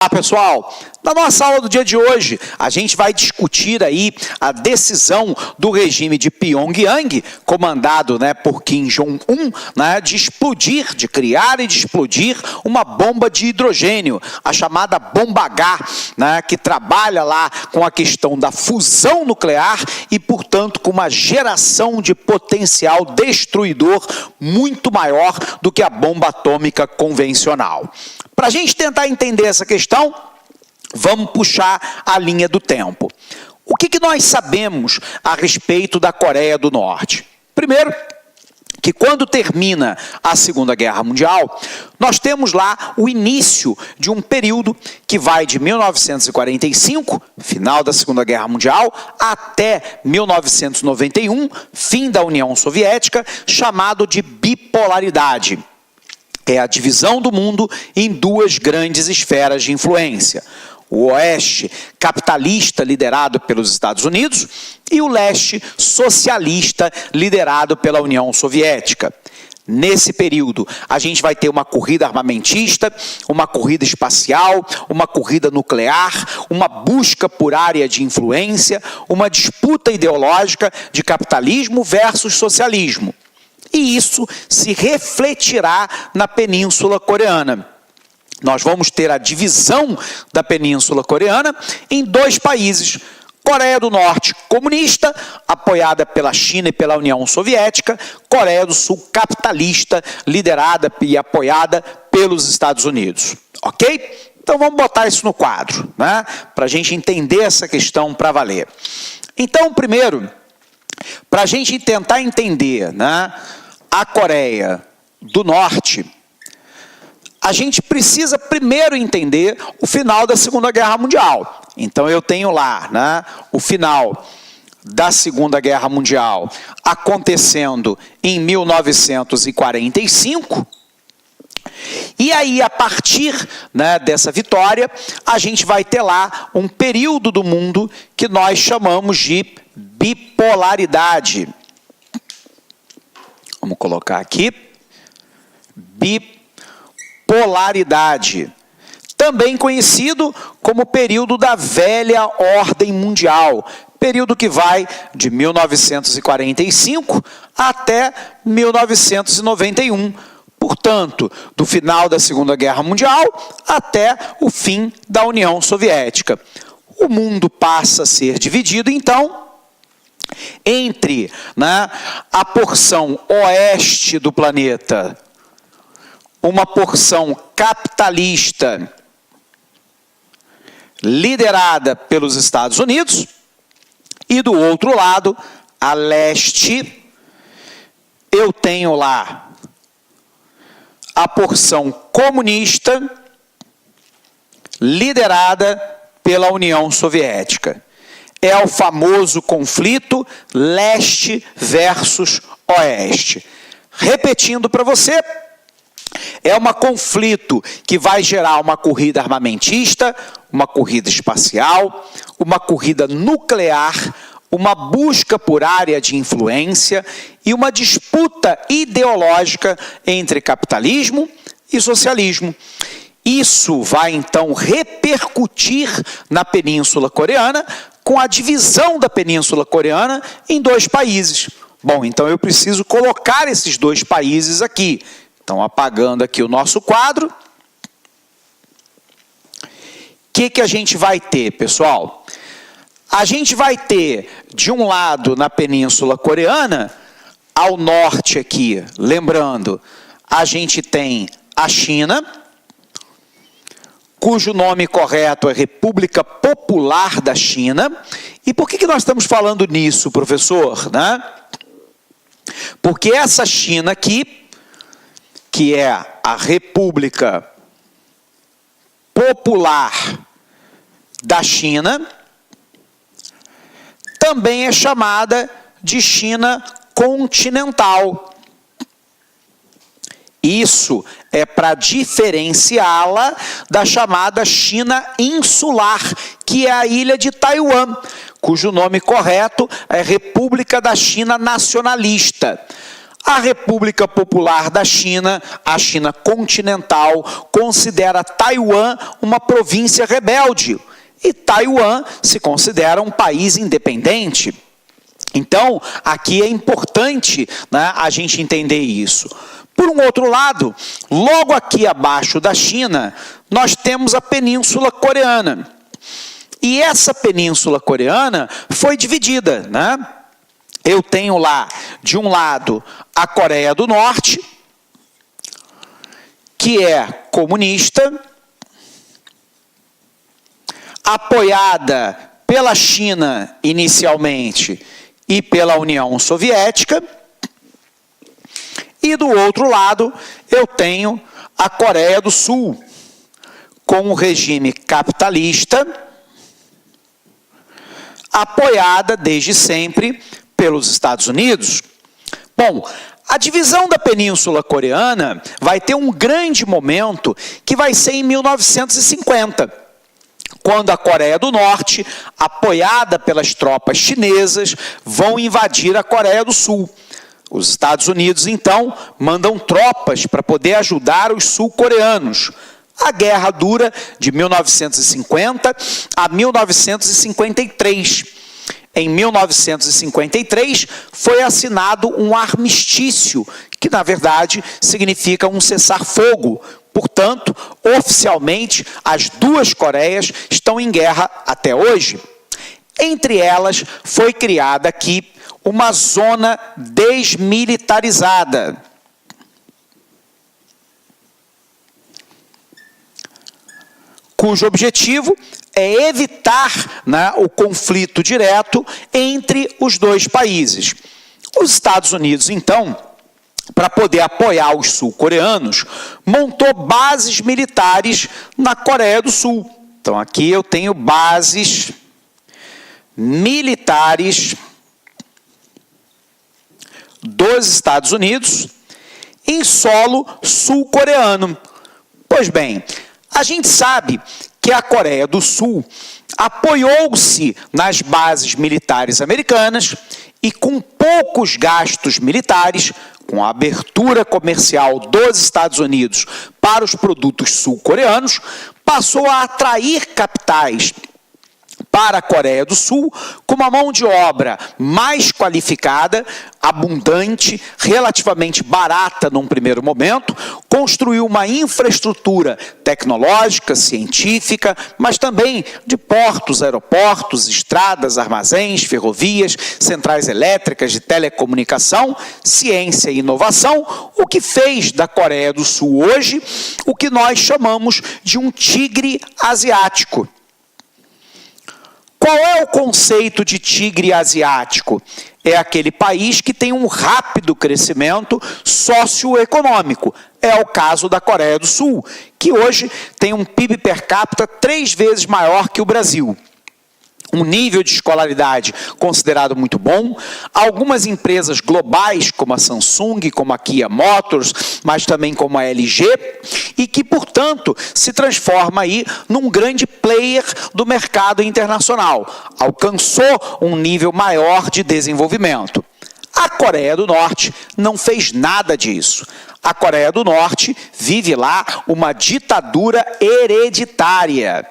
Pessoal, na nossa aula do dia de hoje, a gente vai discutir aí a decisão do regime de Pyongyang, comandado por Kim Jong-un, de explodir, de criar e de explodir uma bomba de hidrogênio, a chamada bomba H, que trabalha lá com a questão da fusão nuclear e, portanto, com uma geração de potencial destruidor muito maior do que a bomba atômica convencional. Para a gente tentar entender essa questão, vamos puxar a linha do tempo. O que nós sabemos a respeito da Coreia do Norte? Primeiro, que quando termina a Segunda Guerra Mundial, nós temos lá o início de um período que vai de 1945, final da Segunda Guerra Mundial, até 1991, fim da União Soviética, chamado de bipolaridade. É a divisão do mundo em duas grandes esferas de influência. O oeste capitalista, liderado pelos Estados Unidos, e o leste socialista, liderado pela União Soviética. Nesse período, a gente vai ter uma corrida armamentista, uma corrida espacial, uma corrida nuclear, uma busca por área de influência, uma disputa ideológica de capitalismo versus socialismo. E isso se refletirá na Península Coreana. Nós vamos ter a divisão da Península Coreana em dois países. Coreia do Norte comunista, apoiada pela China e pela União Soviética. Coreia do Sul capitalista, liderada e apoiada pelos Estados Unidos. Ok? Então vamos botar isso no quadro, para a gente entender essa questão para valer. Então, primeiro, para a gente tentar entender a Coreia do Norte, a gente precisa primeiro entender o final da Segunda Guerra Mundial. Então eu tenho lá o final da Segunda Guerra Mundial acontecendo em 1945. E aí, a partir dessa vitória, a gente vai ter lá um período do mundo que nós chamamos de bipolaridade. Vamos colocar aqui, bipolaridade, também conhecido como período da velha ordem mundial, período que vai de 1945 até 1991, portanto, do final da Segunda Guerra Mundial até o fim da União Soviética. O mundo passa a ser dividido, então, entre a porção oeste do planeta, uma porção capitalista liderada pelos Estados Unidos, e do outro lado, a leste, eu tenho lá a porção comunista liderada pela União Soviética. É o famoso conflito leste versus oeste. Repetindo para você, é um conflito que vai gerar uma corrida armamentista, uma corrida espacial, uma corrida nuclear, uma busca por área de influência e uma disputa ideológica entre capitalismo e socialismo. Isso vai, então, repercutir na Península Coreana, com a divisão da Península Coreana em dois países. Bom, então eu preciso colocar esses dois países aqui. Então, apagando aqui o nosso quadro. O que a gente vai ter, pessoal? A gente vai ter, de um lado, na Península Coreana, ao norte aqui, lembrando, a gente tem a China, cujo nome correto é República Popular da China. E por que nós estamos falando nisso, professor? Porque essa China aqui, que é a República Popular da China, também é chamada de China continental. Isso é para diferenciá-la da chamada China insular, que é a ilha de Taiwan, cujo nome correto é República da China Nacionalista. A República Popular da China, a China continental, considera Taiwan uma província rebelde. E Taiwan se considera um país independente. Então, aqui é importante, né, a gente entender isso. Por um outro lado, logo aqui abaixo da China, nós temos a Península Coreana. E essa Península Coreana foi dividida, né? Eu tenho lá, de um lado, a Coreia do Norte, que é comunista, apoiada pela China inicialmente e pela União Soviética. E do outro lado, eu tenho a Coreia do Sul, com o regime capitalista, apoiada desde sempre pelos Estados Unidos. Bom, a divisão da Península Coreana vai ter um grande momento que vai ser em 1950, quando a Coreia do Norte, apoiada pelas tropas chinesas, vão invadir a Coreia do Sul. Os Estados Unidos, então, mandam tropas para poder ajudar os sul-coreanos. A guerra dura de 1950 a 1953. Em 1953, foi assinado um armistício, que, na verdade, significa um cessar-fogo. Portanto, oficialmente, as duas Coreias estão em guerra até hoje. Entre elas, foi criada aqui uma zona desmilitarizada. Cujo objetivo é evitar, né, o conflito direto entre os dois países. Os Estados Unidos, então, para poder apoiar os sul-coreanos, montou bases militares na Coreia do Sul. Então, aqui eu tenho bases militares dos Estados Unidos em solo sul-coreano. Pois bem, a gente sabe que a Coreia do Sul apoiou-se nas bases militares americanas e, com poucos gastos militares, com a abertura comercial dos Estados Unidos para os produtos sul-coreanos, passou a atrair capitais para a Coreia do Sul com uma mão de obra mais qualificada, abundante, relativamente barata num primeiro momento, construiu uma infraestrutura tecnológica, científica, mas também de portos, aeroportos, estradas, armazéns, ferrovias, centrais elétricas de telecomunicação, ciência e inovação, o que fez da Coreia do Sul hoje o que nós chamamos de um tigre asiático. Qual é o conceito de tigre asiático? É aquele país que tem um rápido crescimento socioeconômico. É o caso da Coreia do Sul, que hoje tem um PIB per capita 3 vezes maior que o Brasil. Um nível de escolaridade considerado muito bom. Algumas empresas globais, como a Samsung, como a Kia Motors, mas também como a LG, e que, portanto, se transforma aí num grande player do mercado internacional. Alcançou um nível maior de desenvolvimento. A Coreia do Norte não fez nada disso. A Coreia do Norte vive lá uma ditadura hereditária.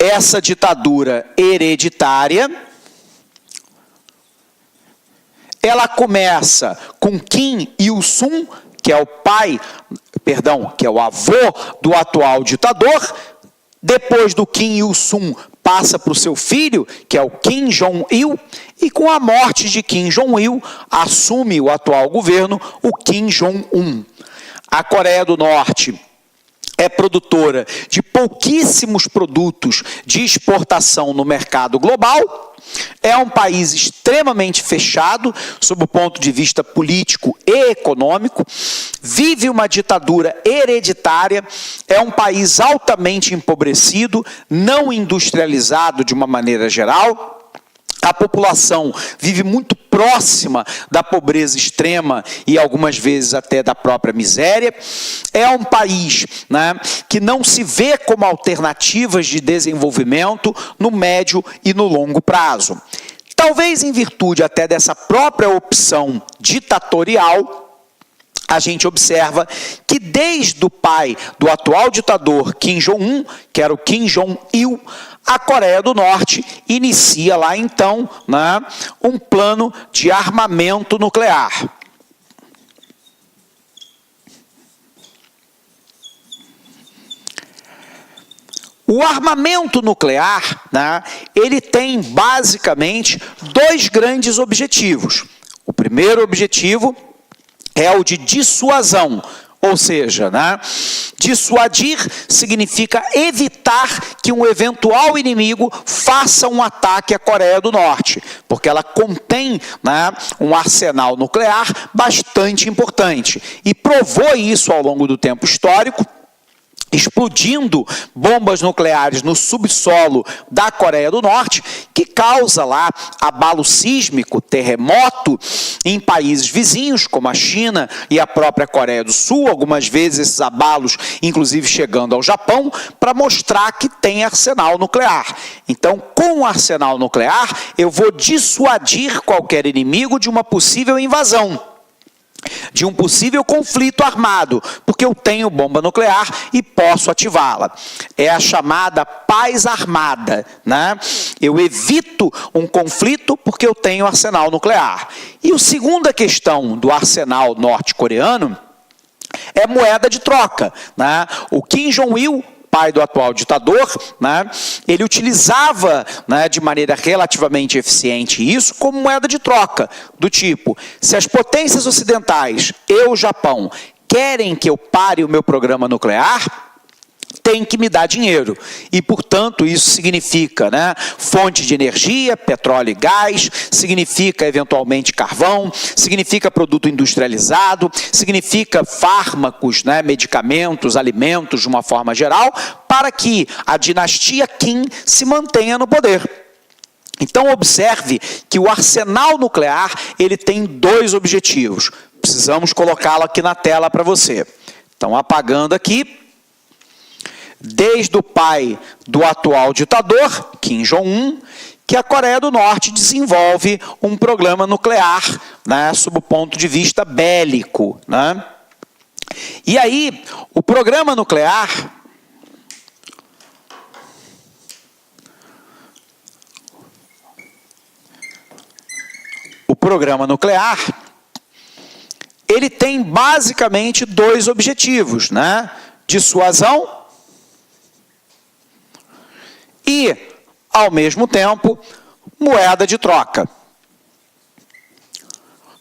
Essa ditadura hereditária, ela começa com Kim Il-sung, que é o avô do atual ditador. Depois do Kim Il-sung, passa para o seu filho, que é o Kim Jong-il, e com a morte de Kim Jong-il, assume o atual governo, o Kim Jong-un. A Coreia do Norte é produtora de pouquíssimos produtos de exportação no mercado global, é um país extremamente fechado, sob o ponto de vista político e econômico, vive uma ditadura hereditária, é um país altamente empobrecido, não industrializado de uma maneira geral. A população vive muito próxima da pobreza extrema e algumas vezes até da própria miséria. É um país, né, que não se vê como alternativas de desenvolvimento no médio e no longo prazo. talvez em virtude até dessa própria opção ditatorial, a gente observa que desde o pai do atual ditador Kim Jong-un, que era o Kim Jong-il, a Coreia do Norte inicia lá então, né, um plano de armamento nuclear. O armamento nuclear, né, ele tem basicamente dois grandes objetivos. O primeiro objetivo é o de dissuasão, ou seja, né, dissuadir significa evitar que um eventual inimigo faça um ataque à Coreia do Norte, porque ela contém, né, um arsenal nuclear bastante importante e provou isso ao longo do tempo histórico, explodindo bombas nucleares no subsolo da Coreia do Norte, que causa lá abalo sísmico, terremoto em países vizinhos, como a China e a própria Coreia do Sul, algumas vezes esses abalos, inclusive chegando ao Japão, para mostrar que tem arsenal nuclear. Então, com o arsenal nuclear, eu vou dissuadir qualquer inimigo de uma possível invasão, de um possível conflito armado, porque eu tenho bomba nuclear e posso ativá-la. É a chamada paz armada, né? Eu evito um conflito porque eu tenho arsenal nuclear. E a segunda questão do arsenal norte-coreano é moeda de troca, né? O Kim Jong-il, pai do atual ditador, né, ele utilizava, né, de maneira relativamente eficiente isso como moeda de troca, do tipo, se as potências ocidentais e o Japão querem que eu pare o meu programa nuclear, tem que me dar dinheiro. E, portanto, isso significa, né, fonte de energia, petróleo e gás, significa, eventualmente, carvão, significa produto industrializado, significa fármacos, né, medicamentos, alimentos, de uma forma geral, para que a dinastia Kim se mantenha no poder. Então, observe que o arsenal nuclear, ele tem dois objetivos. Precisamos colocá-lo aqui na tela para você. Então, apagando aqui. Desde o pai do atual ditador, Kim Jong-un, que a Coreia do Norte desenvolve um programa nuclear, né, sob o ponto de vista bélico, né? E aí, o programa nuclear ele tem basicamente dois objetivos, né? Dissuasão e, ao mesmo tempo, moeda de troca.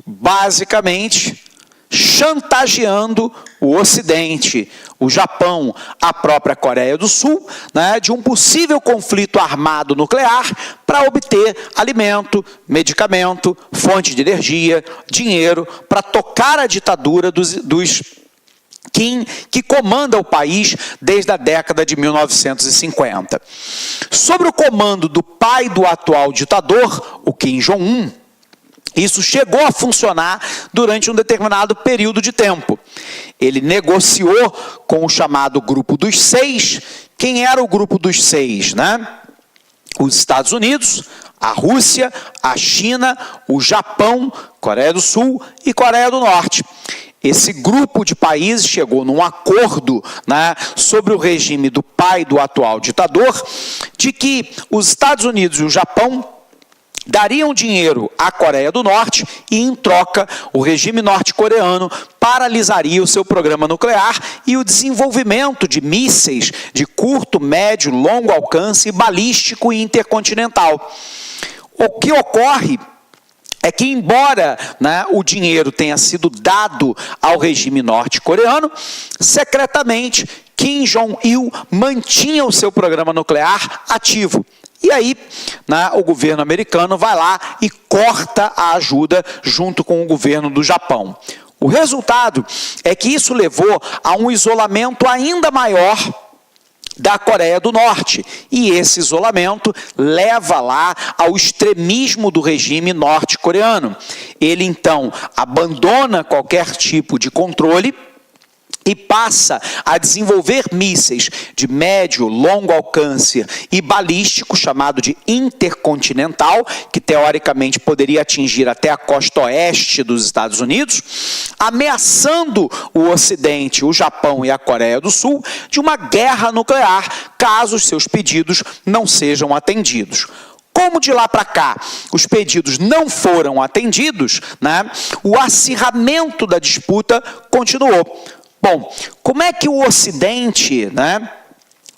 Basicamente, chantageando o Ocidente, o Japão, a própria Coreia do Sul, né, de um possível conflito armado nuclear para obter alimento, medicamento, fonte de energia, dinheiro, para tocar a ditadura dos Kim, que comanda o país desde a década de 1950. Sobre o comando do pai do atual ditador, o Kim Jong-un, isso chegou a funcionar durante um determinado período de tempo. Ele negociou com o chamado Grupo dos Seis. Quem era o Grupo dos Seis, né? Os Estados Unidos, a Rússia, a China, o Japão, Coreia do Sul e Coreia do Norte. Esse grupo de países chegou num acordo, né, sobre o regime do pai do atual ditador, de que os Estados Unidos e o Japão dariam dinheiro à Coreia do Norte e, em troca, o regime norte-coreano paralisaria o seu programa nuclear e o desenvolvimento de mísseis de curto, médio, longo alcance, balístico e intercontinental. O que ocorre é que, embora, né, o dinheiro tenha sido dado ao regime norte-coreano, secretamente, Kim Jong-il mantinha o seu programa nuclear ativo. E aí, né, o governo americano vai lá e corta a ajuda junto com o governo do Japão. O resultado é que isso levou a um isolamento ainda maior da Coreia do Norte, e esse isolamento leva lá ao extremismo do regime norte-coreano. Ele, então, abandona qualquer tipo de controle e passa a desenvolver mísseis de médio, longo alcance e balístico, chamado de intercontinental, que teoricamente poderia atingir até a costa oeste dos Estados Unidos, ameaçando o Ocidente, o Japão e a Coreia do Sul de uma guerra nuclear, caso os seus pedidos não sejam atendidos. Como de lá para cá os pedidos não foram atendidos, né, o acirramento da disputa continuou. Bom, como é que o Ocidente, né,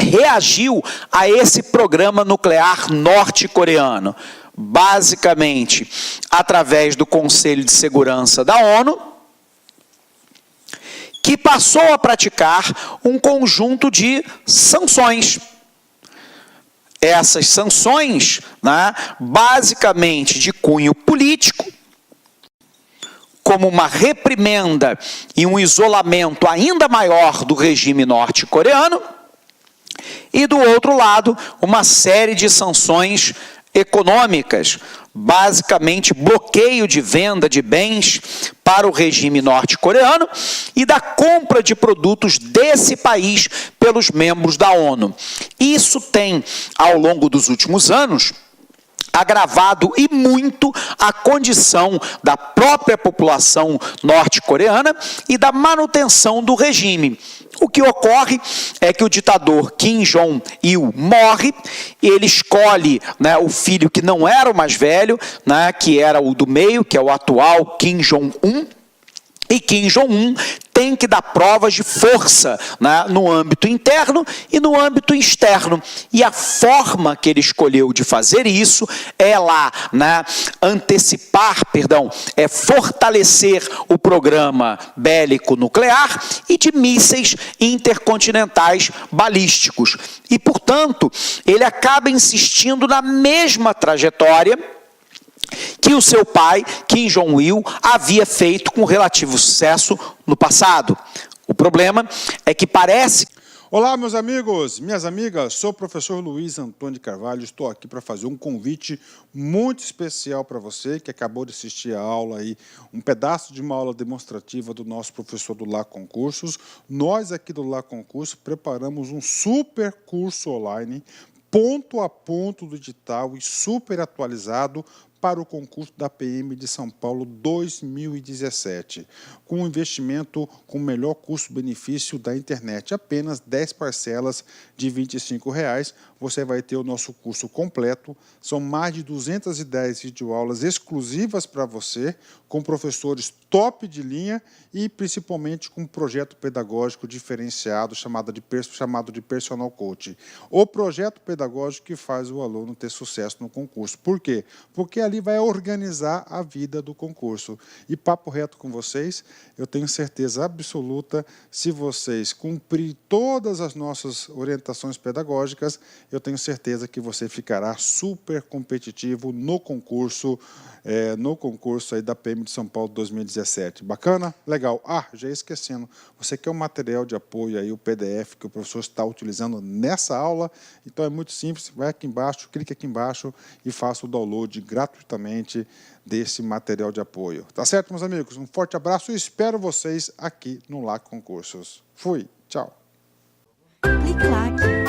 reagiu a esse programa nuclear norte-coreano? Basicamente, através do Conselho de Segurança da ONU, que passou a praticar um conjunto de sanções. Essas sanções, né, basicamente de cunho político, como uma reprimenda e um isolamento ainda maior do regime norte-coreano, e do outro lado, uma série de sanções econômicas, basicamente bloqueio de venda de bens para o regime norte-coreano e da compra de produtos desse país pelos membros da ONU. Isso tem, ao longo dos últimos anos, agravado e muito a condição da própria população norte-coreana e da manutenção do regime. O que ocorre é que o ditador Kim Jong-il morre, e ele escolhe, né, o filho que não era o mais velho, né, que era o do meio, que é o atual Kim Jong-un, e Kim Jong-un tem que dar provas de força, né, no âmbito interno e no âmbito externo. E a forma que ele escolheu de fazer isso é lá, né, fortalecer o programa bélico nuclear e de mísseis intercontinentais balísticos. E, portanto, ele acaba insistindo na mesma trajetória que o seu pai, Kim Jong-il, havia feito com relativo sucesso no passado. O problema é que parece... Olá, meus amigos, minhas amigas, sou o professor Luiz Antônio de Carvalho, estou aqui para fazer um convite muito especial para você que acabou de assistir a aula aí, um pedaço de uma aula demonstrativa do nosso professor do Lá Concursos. Nós aqui do Lá Concurso preparamos um super curso online, ponto a ponto do digital e super atualizado para o concurso da PM de São Paulo 2017, com um investimento com o melhor custo-benefício da internet, apenas 10 parcelas de R$ 25,00, você vai ter o nosso curso completo, são mais de 210 videoaulas exclusivas para você, com professores top de linha e principalmente com um projeto pedagógico diferenciado chamado de Personal Coach. O projeto pedagógico que faz o aluno ter sucesso no concurso. Por quê? Porque ali vai organizar a vida do concurso. E papo reto com vocês, eu tenho certeza absoluta, se vocês cumprirem todas as nossas orientações pedagógicas, eu tenho certeza que você ficará super competitivo no concurso aí da PM de São Paulo 2017. Bacana? Legal. Ah, já ia esquecendo, você quer um material de apoio aí, o PDF que o professor está utilizando nessa aula? Então é muito simples, vai aqui embaixo, clique aqui embaixo e faça o download gratuitamente desse material de apoio. Tá certo, meus amigos? Um forte abraço e espero vocês aqui no Lá Concursos. Fui, tchau. Clique lá.